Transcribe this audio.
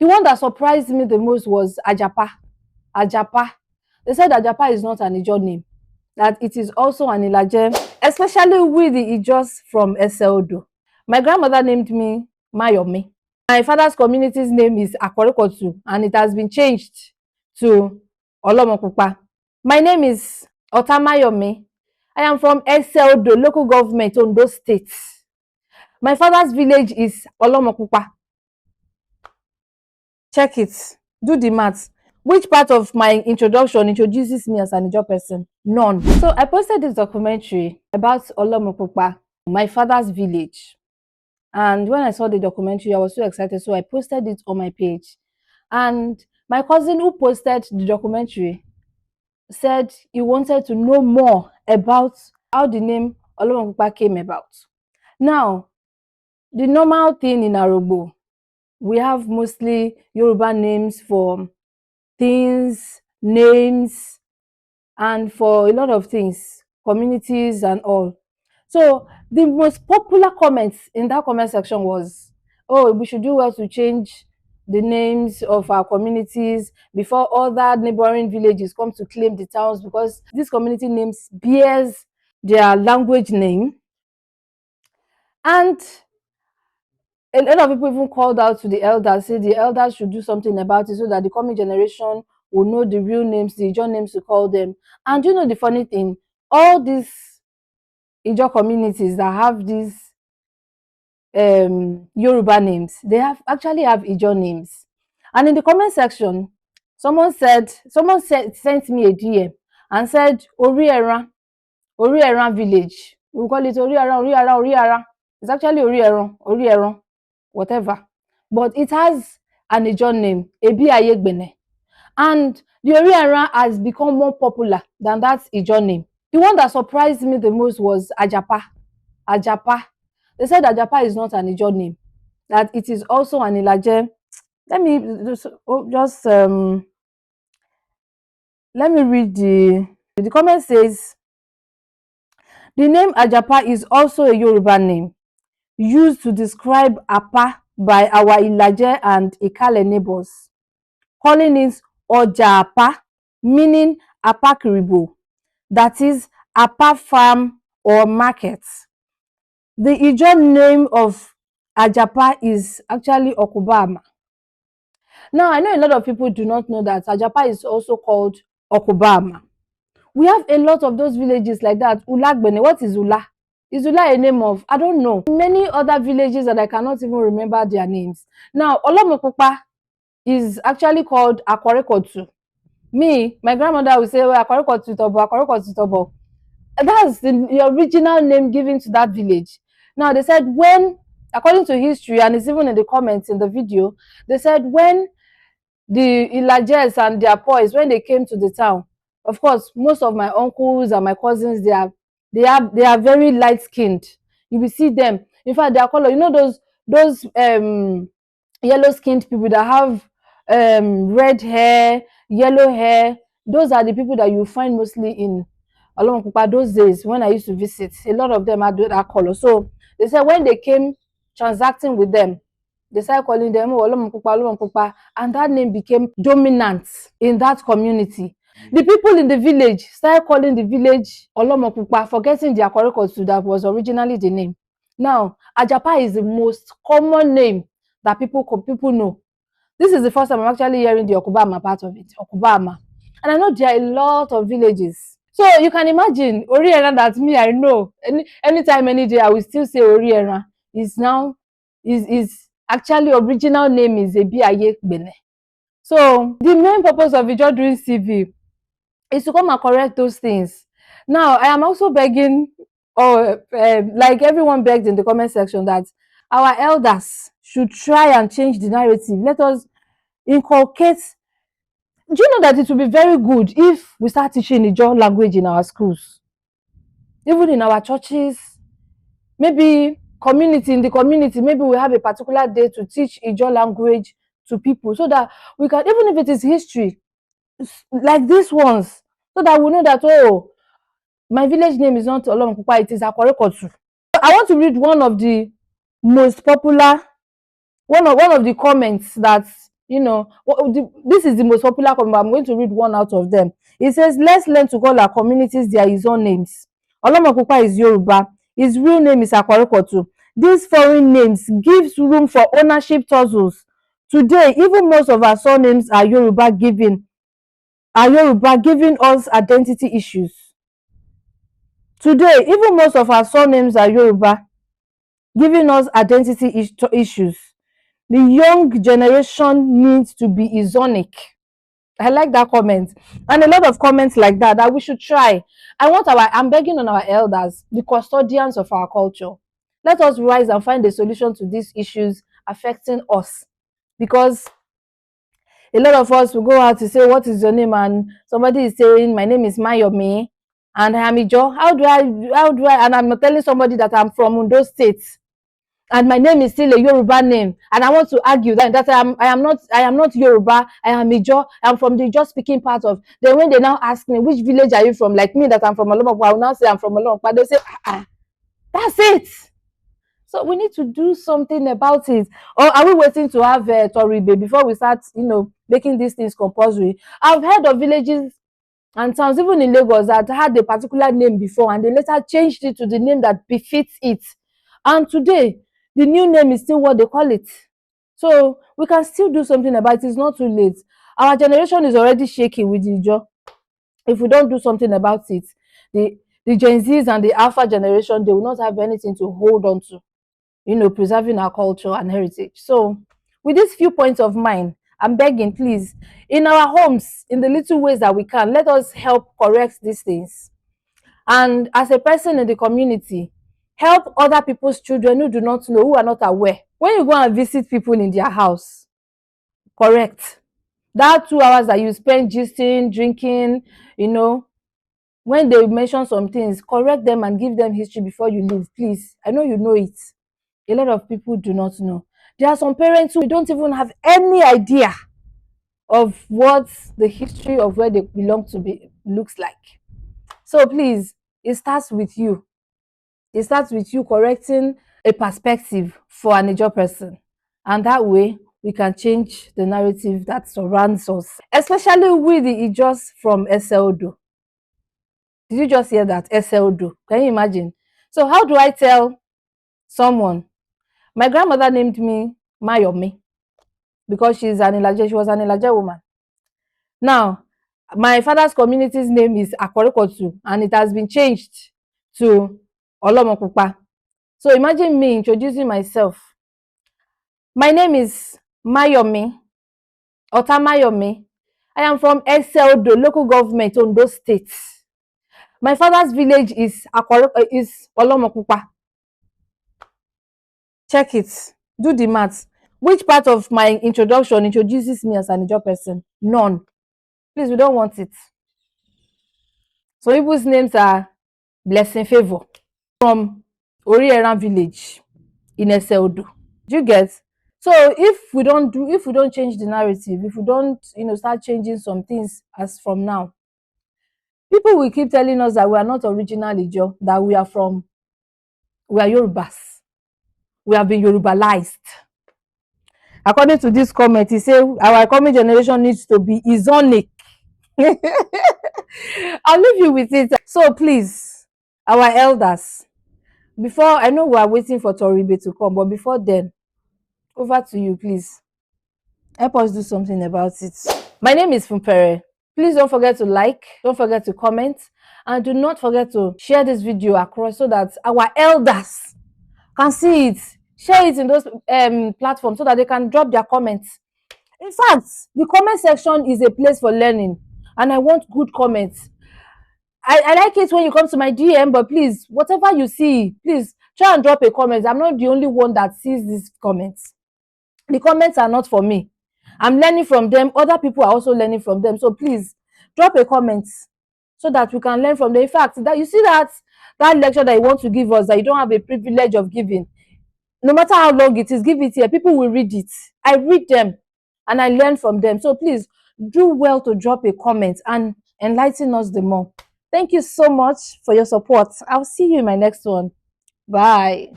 The one that surprised me the most was Ajapa. Ajapa. They said Ajapa is not an Ijaw name, that it is also an Ilaje, especially with the Ijaws from Eseodo. My grandmother named me Mayomi. My father's community's name is Akorekotu, and it has been changed to Olomokupa. My name is Otamayomi. I am from Eseodo local government, Ondo State. My father's village is Olomokupa. Check it. Do the maths. Which part of my introduction introduces me as an Ijaw person? None. So I posted this documentary about Olomokupa, my father's village. And when I saw the documentary, I was so excited. So I posted it on my page. And my cousin who posted the documentary said he wanted to know more about how the name Olomokupa came about. Now, the normal thing in Arogbo, we have mostly Yoruba names for things, names, and for a lot of things, communities and all. So the most popular comments in that comment section was, oh, we should do well to change the names of our communities before other neighboring villages come to claim the towns, because this community names bears their language name. And a lot of people even called out to the elders, say the elders should do something about it so that the coming generation will know the real names, the Ijaw names to call them. And you know the funny thing, all these Ijaw communities that have these Yoruba names, they actually have Ijaw names. And in the comment section, someone sent me a DM and said Orieran village. We call it Oriara. It's actually Orieran, whatever. But it has an Ijaw name, Ebiayegbene. And the Orieran has become more popular than that Ijaw name. The one that surprised me the most was Ajapa. Ajapa. They said Ajapa is not an Ijaw name, that it is also an Ilaje. Let me read the comment. Says the name Ajapa is also a Yoruba name used to describe Apa by our Ilaje and Ikale neighbors, calling it Ojapa, meaning Apa Kiribo, that is Apa farm or market. The Ijaw name of Ajapa is actually Okubama. Now, I know a lot of people do not know that Ajapa is also called Okubama. We have a lot of those villages like that. Ulagbene, what is Ula? Is Ula a name of, I don't know, many other villages that I cannot even remember their names. Now, Olomokupa is actually called Akwarekotu. Me, my grandmother would say, well, Akwarekotu Tobo, Akwarekotu Tobo. That's the original name given to that village. Now, they said when, according to history, and it's even in the comments in the video, they said when the Ilajes and their boys, when they came to the town, of course, most of my uncles and my cousins, they are very light skinned. You will see them. In fact, their color, you know, those yellow skinned people that have red hair, yellow hair. Those are the people that you find mostly in Olomokupa those days when I used to visit. A lot of them had that color. So they said when they came transacting with them, they started calling them Olomokupa, and that name became dominant in that community. The people in the village started calling the village Olomokupa, forgetting the Akwarekotu that was originally the name. Now, Ajapa is the most common name that people know. This is the first time I'm actually hearing the Okubama part of it, Okubama. And I know there are a lot of villages. So you can imagine, Oriera that me, I know, anytime, any day, I will still say Oriera is actually original name is Ebiayegbene. So the main purpose of Ijaw doing CV is to come and correct those things. Now, I am also begging, or like everyone begged in the comment section, that our elders should try and change the narrative. Let us inculcate. Do you know that it will be very good if we start teaching Ijaw language in our schools, even in our churches, maybe in the community, maybe we have a particular day to teach Ijaw language to people, so that we can, even if it is history, like these ones, so that we know that, oh, my village name is not Olomokupa, it is Akwarekotu. I want to read one of the most popular, one of the comments that This is the most popular comment. I'm going to read one out of them. It says, let's learn to call our communities their own names. Olomokupa is Yoruba. His real name is Akwarekotu. These foreign names gives room for ownership tussles. Today, even most of our surnames are Yoruba, giving us identity issues. Today, even most of our surnames are Yoruba, giving us identity issues. The young generation needs to be Izonic. I like that comment. And a lot of comments like that we should try. I'm begging on our elders, the custodians of our culture. Let us rise and find a solution to these issues affecting us. Because a lot of us will go out to say, what is your name? And somebody is saying, my name is Mayomi and I am Ijaw. How do I, and I'm not telling somebody that I'm from Ondo State and my name is still a Yoruba name, and I want to argue that I am not Yoruba, I am Ijaw, I'm from the Ijaw speaking part of. Then when they now ask me, which village are you from? Like me, that I'm from Olomokpa, I will now say I'm from Olomokpa. They say, that's it. So we need to do something about it. Or are we waiting to have Toribe before we start, making these things compulsory? I've heard of villages and towns, even in Lagos, that had a particular name before and they later changed it to the name that befits it. And today, the new name is still what they call it. So we can still do something about it. It's not too late. Our generation is already shaking with the Ijaw. If we don't do something about it, the Gen Zs and the Alpha generation, they will not have anything to hold on to, preserving our culture and heritage. So with these few points of mine, I'm begging, please, in our homes, in the little ways that we can, let us help correct these things. And as a person in the community, help other people's children who do not know, who are not aware. When you go and visit people in their house, correct. That 2 hours that you spend gisting, drinking, when they mention some things, correct them and give them history before you leave, please. I know you know it. A lot of people do not know. There are some parents who don't even have any idea of what the history of where they belong to be looks like. So please, it starts with you. It starts with you correcting a perspective for an Ijaw person. And that way, we can change the narrative that surrounds us. Especially with the Ijaws from Eseodo. Did you just hear that? Eseodo. Can you imagine? So how do I tell someone? My grandmother named me Mayomi because she was an Ilaje woman. Now, my father's community's name is Akwarekotu and it has been changed to Olomokupa. So imagine me introducing myself. My name is Mayomi, Otamayomi. I am from Eseodo local government, Ondo State. My father's village is Olomokupa. Check it. Do the maths. Which part of my introduction introduces me as an Ijaw person? None. Please, we don't want it. So people's names are Blessing Favor from Orieran village in Eseodo. Do you get? So if we don't change the narrative, if we don't, start changing some things as from now, people will keep telling us that we are not original Ijaw, that we are Yorubas. We have been Yorubalized. According to this comment, he said our coming generation needs to be Izonic. I'll leave you with it. So please, our elders, before, I know we are waiting for Toribe to come, but before then, over to you, please. Help us do something about it. My name is Fumpere. Please don't forget to like, don't forget to comment, and do not forget to share this video across so that our elders can see it. Share it in those platforms so that they can drop their comments. In fact, the comment section is a place for learning, and I want good comments. I like it when you come to my DM, but please, whatever you see, please try and drop a comment. I'm not the only one that sees these comments. The comments are not for me. I'm learning from them. Other people are also learning from them. So please, drop a comment so that we can learn from them. In fact, that you see that lecture that you want to give us, that you don't have a privilege of giving, no matter how long it is, give it here. People will read it. I read them and I learn from them. So please, do well to drop a comment and enlighten us the more. Thank you so much for your support. I'll see you in my next one. Bye.